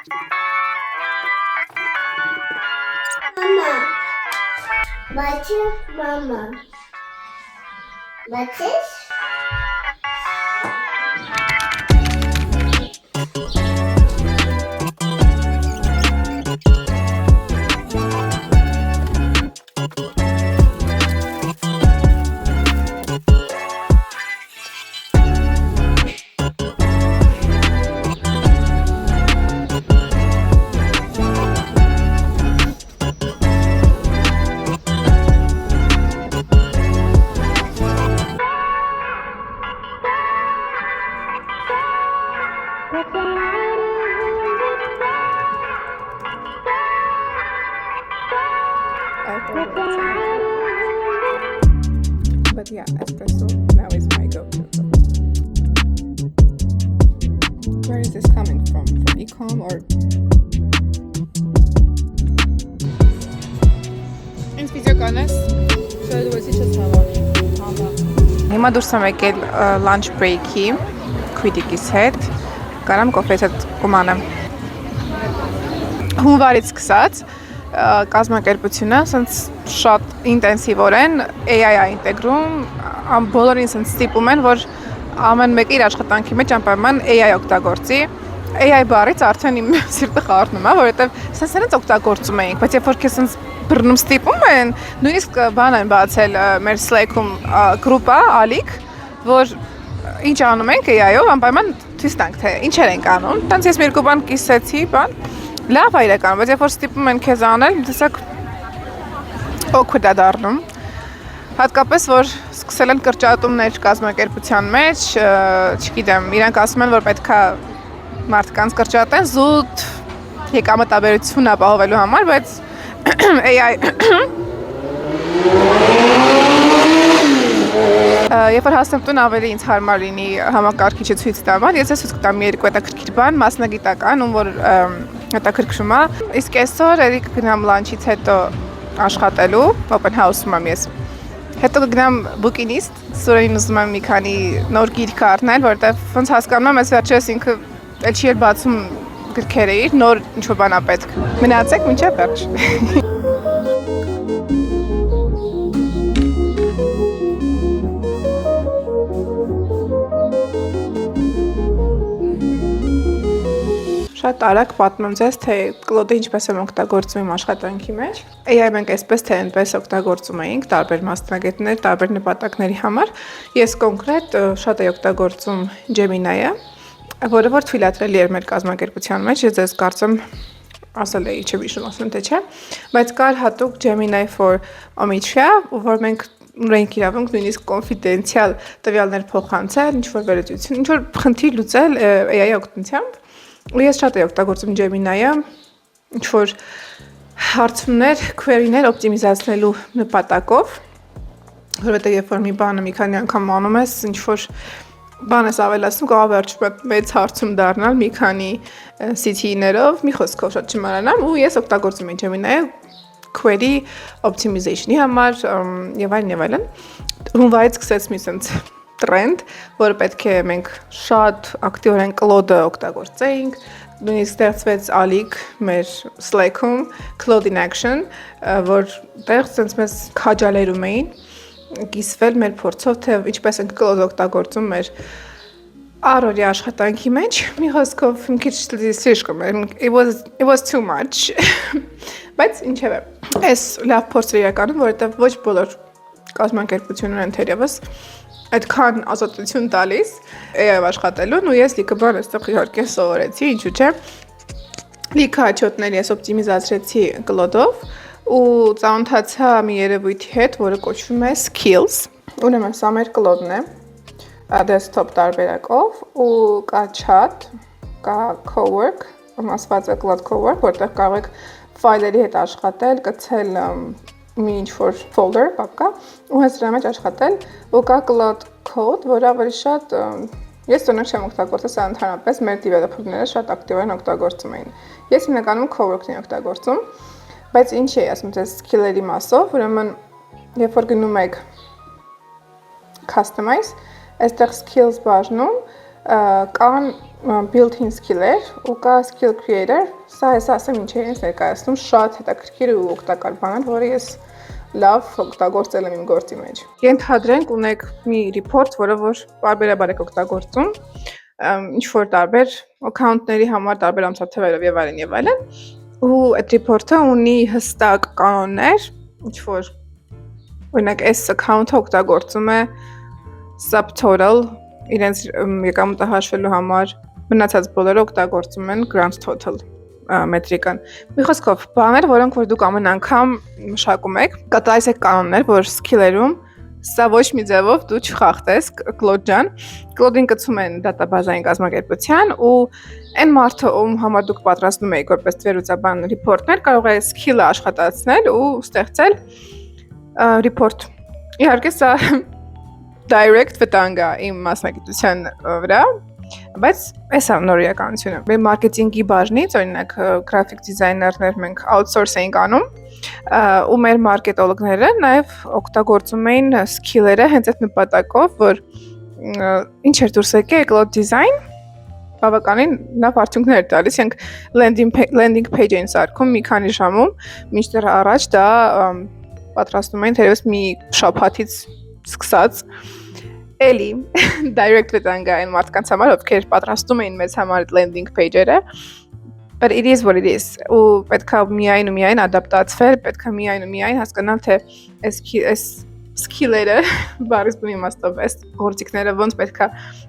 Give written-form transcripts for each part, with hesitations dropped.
Mama. What is mama? What is? But yeah, espresso now is my go-to. Where is this coming from? From e-com or? Ինձ վիդեո կանես, շարունակեցի չհավաք։ Հիմա դուրս եմ եկել lunch break-ի քույրիկիս հետ։ Կարամ կոֆեից հետ կումանեմ։ Հունվարից սկսած կազմակերպությունը ասենց շատ ինտենսիվորեն AI-ը ինտեգրում, բոլորին ասենց ստիպում են, որ ամեն մեկը իր աշխատանքի մեջ անպայման AI օգտագործի։ AI բառից արդեն իմ սիրտը խառնում է, որովհետև ասենց օգտագործում էինք, բայց երբ որ քեզ ասենց բռնում ստիպում են, նույնիսկ բան են բացել մեր Slack-ում գրուպը, ալիք, որ ինչ անում ենք AI-ով, անպայման ցույց տանք, թե ինչեր ենք անում։ Տենց ես մի երկու բան կիսեցի, բան լավ է իրական, բայց երբ որ ստիպում են քեզ անել, տեսակ օգուտ է դառնում։ Հատկապես որ սկսել են կրճատումներ կազմակերպության մեջ, չգիտեմ, իրանք ասում են, որ պետքա մարդկանց կրճատեն զուտ եկամտաբերություն ապահովելու համար, բայց AI Երբ որ հասնեմ տուն ավելի ինձ հարմար լինի համակարգիչը ցույց տալ, ես ցույց կտամ երկու հետաքրքիր բան, մասնագիտական, ում որ հետաքրքրում է։ Իսկ այսօր էլի կգնամ լանչից հետո աշխատելու, open house-ում եմ ես։ Հետո կգնամ Bookinist, Սուրենին ուզում եմ մի քանի նոր գիրք առնել, որովհետև ոնց հասկանում եմ, այս վերջերս ինքը էլ չի էլ բացում գրքերը իր, նոր ինչ-որ բան է պետք։ Մնացեք մինչև վերջ։ Շատ արագ պատմեմ ձեզ, թե Claude-ը ինչպես եմ օգտագործում իմ աշխատանքի մեջ։ AI մենք այսպես թե այնպես օգտագործում էինք տարբեր մասնագետներ, տարբեր նպատակների համար։ Ես կոնկրետ շատ եմ օգտագործում Gemini-ը, որը որ թույլատրելի էր մեր կազմակերպության մեջ, ես ձեզ կարծեմ ասել էի, չհիշում ասեմ թե չէ, բայց կար հատուկ Gemini for Omicria, որ մենք ունենք իրավունք նույնիսկ կոնֆիդենցիալ տվյալներ փոխանցել, ինչ-որ վերլուծություն, ինչ-որ խնդիր լուծել AI-ի օգնությամբ։ Ու ես շատ եմ օգտագործում Gemini-ը, ինչ-որ հարցումներ, query-ներ օպտիմիզացնելու նպատակով, որովհետև երբ որ մի բանը մի քանի անգամ անում ես, ինչ-որ բան ես ավելացնում, կարող վերջում մեծ հարցում դառնալ մի քանի CT-ներով, մի խոսքով շատ չմոռանամ, ու ես օգտագործում եմ Gemini-ը query optimization-ի համար եւ այլն։ Հունվարից սկսեց մի sense trend, որը պետք է մենք շատ ակտիվորեն Claude-ը օգտագործեինք, նույնիսկ ստեղծվեց ալիք մեր Slack-ում Claude in Action, որ տեղ sense մեզ քաջալերում էին կիսվել մեր փորձով, թե ինչպես ենք Claude օգտագործում մեր առօրյա աշխատանքի մեջ։ Մի խոսքով մի քիչ слишком, it was too much, բայց ինչևէ, այս լավ փորձ էր իրականում, որովհետև ոչ բոլոր կազմակերպություններ են թերևս այդքան ազատություն տալիս AI-ով աշխատելուն, ու ես լիքը բան այստեղ իհարկե սովորեցի, ինչու՞ չէ։ Լիքը հաճոտներ ես օպտիմիզացրեցի Claude-ով ու ծանոթացա մի երևույթի հետ, որը կոչվում է Skills։ Ուրեմն սա մեր Claude-ն է, desktop տարբերակով, ու կա chat, կա cowork, ասված է Claude cowork, որտեղ կարող եք ֆայլերի հետ աշխատել, գցել մի ինչ-որ folder, պապկա, ու հենց դրա մեջ աշխատել, ու կա Claude Code, որը ավելի շատ, ես օրինակ չեմ օգտագործել, սա ընդհանրապես մեր developer-ները շատ ակտիվորեն օգտագործում էին։ Ես հիմնականում cowork-ն եմ օգտագործում, բայց ինչ է, ասում թե skill-երի մասով, ուրեմն երբ որ գնում եք customize, այստեղ skills բաժնում կան built-in skill-եր ու կա skill creator, սա ես ասեմ ինչ է ինձ ներկայացնում, շատ հետաքրքիր ու օգտակար բան է, որը ես լավ օգտագործել եմ իմ գործի մեջ։ Ենթադրենք ունեք մի report, որը որ բարբերաբար եք օգտագործում, ինչ որ տարբեր account-ների համար, տարբեր ամսաթվերով եւ այլն, ու այդ report-ը ունի հստակ կանոններ, ինչ որ օրինակ այս account-ը օգտագործում է subtotal իրենց եկամուտը հաշվելու համար, մնացած բոլորը օգտագործում են grand total մետրիկան։ Մի խոսքով, բաներ, որոնք որ դուք ամեն անգամ մշակում եք, կատարես եք կանոններ, որ skill-երում սա ոչ մի ձևով դու չխախտես Claude ջան։ Claude-ին կցում են դատաբազային կազմակերպության ու այն մարդը, ում համար դուք պատրաստում եք որպես վերլուծաբան report-ներ, կարող է skill-ը աշխատացնել ու ստեղծել report։ Իհարկե սա direct վտանգ է իմ մասնագիտության վրա, բայց այս է նորիականությունը։ Մեր մարքեթինգի բաժնից, օրինակ graphic designer-ներ մենք outsource էինք անում, ու մեր մարքետոլոգները նաև օգտագործում էին skill-երը հենց այդ նպատակով, որ ինչ էր դուրս եկել Claude Design, բավականին լավ արդյունքներ տալիս, ենք landing page էին սարքում մի քանի ժամում, մինչդեռ առաջ դա պատրաստում էին թերևս մի շաբաթից սկսած էլի direct վտանգ այն մարդկանց համար, ովքեր պատրաստում էին մեզ համար landing page-երը, but it is what it is, ու պետքա միայն ու միայն ադապտացվել, պետքա միայն ու միայն հասկանալ, թե այս skill-երը, բարիս բնի իմաստով, այս գործիքները ոնց պետքա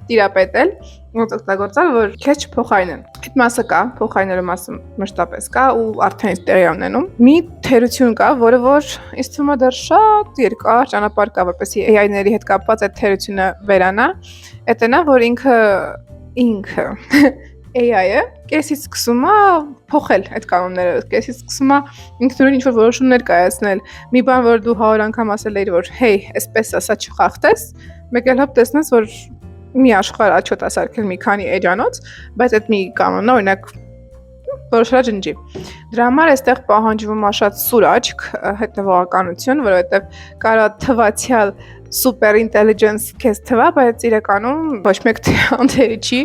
տիրապետել, ոնց օգտագործել, որ քեզ չփոխարինեն։ Այդ մասը կա, փոխարինելու մասը մշտապես կա ու արդեն տեղի ունենում։ Մի թերություն կա, որը որ ինձ թվում է դեռ շատ երկար ճանապարհ կա, որպեսզի AI-ների հետ կապված այդ թերությունը վերանա։ Դա նա, որ ինքը AI-ը կեսից սկսում է փոխել այդ կանոնները, կեսից սկսում է ինքնուրույն ինչ-որ որոշումներ կայացնել։ Մի բան, որ դու 100 անգամ ասել էիր, որ հեյ, այսպես ասա չխախտես, մեկ էլ հոբ տեսնես, որ մի աշխարհ աչոտ ասարկել մի քանի էջանոց, բայց այդ մի կանոնը, օրինակ, որոշලා ջնջի։ Դրա համար այստեղ պահանջվում է շատ սուր աչք, հետևողականություն, որովհետև կարա թվացial super intelligence քեզ թվա, բայց իրականում ոչ մեկ անթերի չի,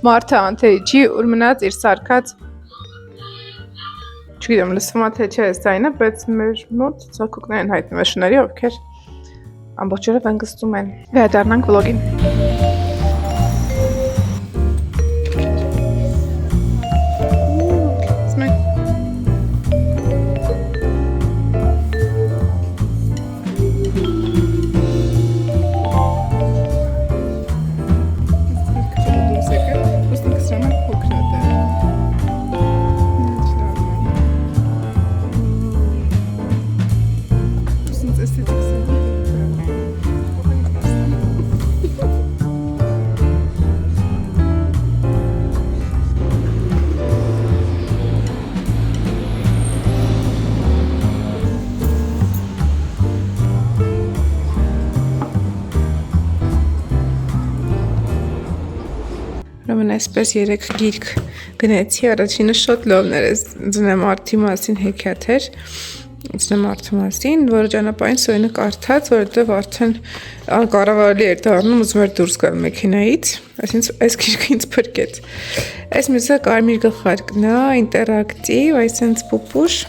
մարդը անթերի չի, ուր մնաց իր սարկած չգիտեմ, լսվում է թե չէ այս ձայնը, բայց մեր մոտ ցակուկներ են հայտնվել շների, ովքեր ամբողջ օրը վնգստում են։ Վերադառնանք վլոգին։ Ուրեմն այսպես 3 գիրք գնեցի, առաջինը շատ լավն էր, ձնեմարդի մասին հեքիաթ էր, ձնեմարդի մասին, որը ճանապարհին Սոյինը կարդաց, որովհետև արդեն կառավարելի էր դառնում, ուզում էր դուրս գալ մեքենայից, այս գիրքը ինձ փրկեց։ Այս մյուսը կարմիր գլխարկն է, ինտերակտիվ, այսպես պուպուշ։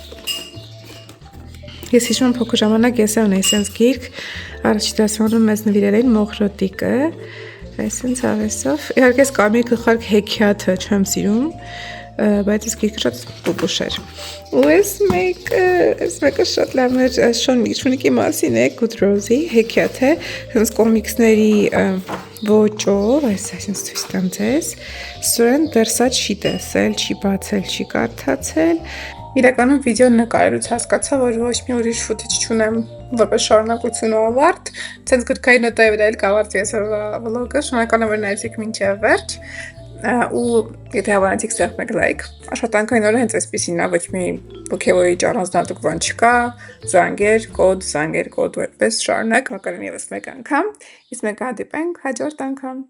Ես հիշում եմ փոքր ժամանակ ես ունեի այսպես գիրք, առաջի դասարանում մեզ նվիրել էին մոխրոտիկը, այսպես ավեսով։ Իհարկե կարմիր գլխարկ հեքիաթը չեմ սիրում, բայց այս գիրքը շատ պուպուշ էր։ Ու այս մեկը շատ լավն էր, Շոն Միրշունիկի մասին է, Գուդրոզի հեքիաթ է, հենց կոմիքսների ոճով, այսպես ցույց տամ ձեզ։ Սուրեն դեռ սա չի տեսել, չի բացել, չի կարդացել։ Իրականում վիդեոն նկարելուց հասկացա, որ ոչ մի ուրիշ footage չունեմ որպես շարունակություն ու ավարտ, ցենց գրքային նոտայի վրա էլ կավարտվի այսօրվա վլոգը, շնորհակալ եմ որ նայեցիք մինչև վերջ, ու եթե հավանեցիք ստեղծեք մեկ լայք, աշխատանքային օրը հենց այսպեսին է, ոչ մի ոգևորիչ առանձնահատուկ բան չկա, զանգեր, կոդ ու այդպես շարունակ, կան եւս մեկ անգամ, իսկ մենք հանդիպենք հաջորդ անգամ։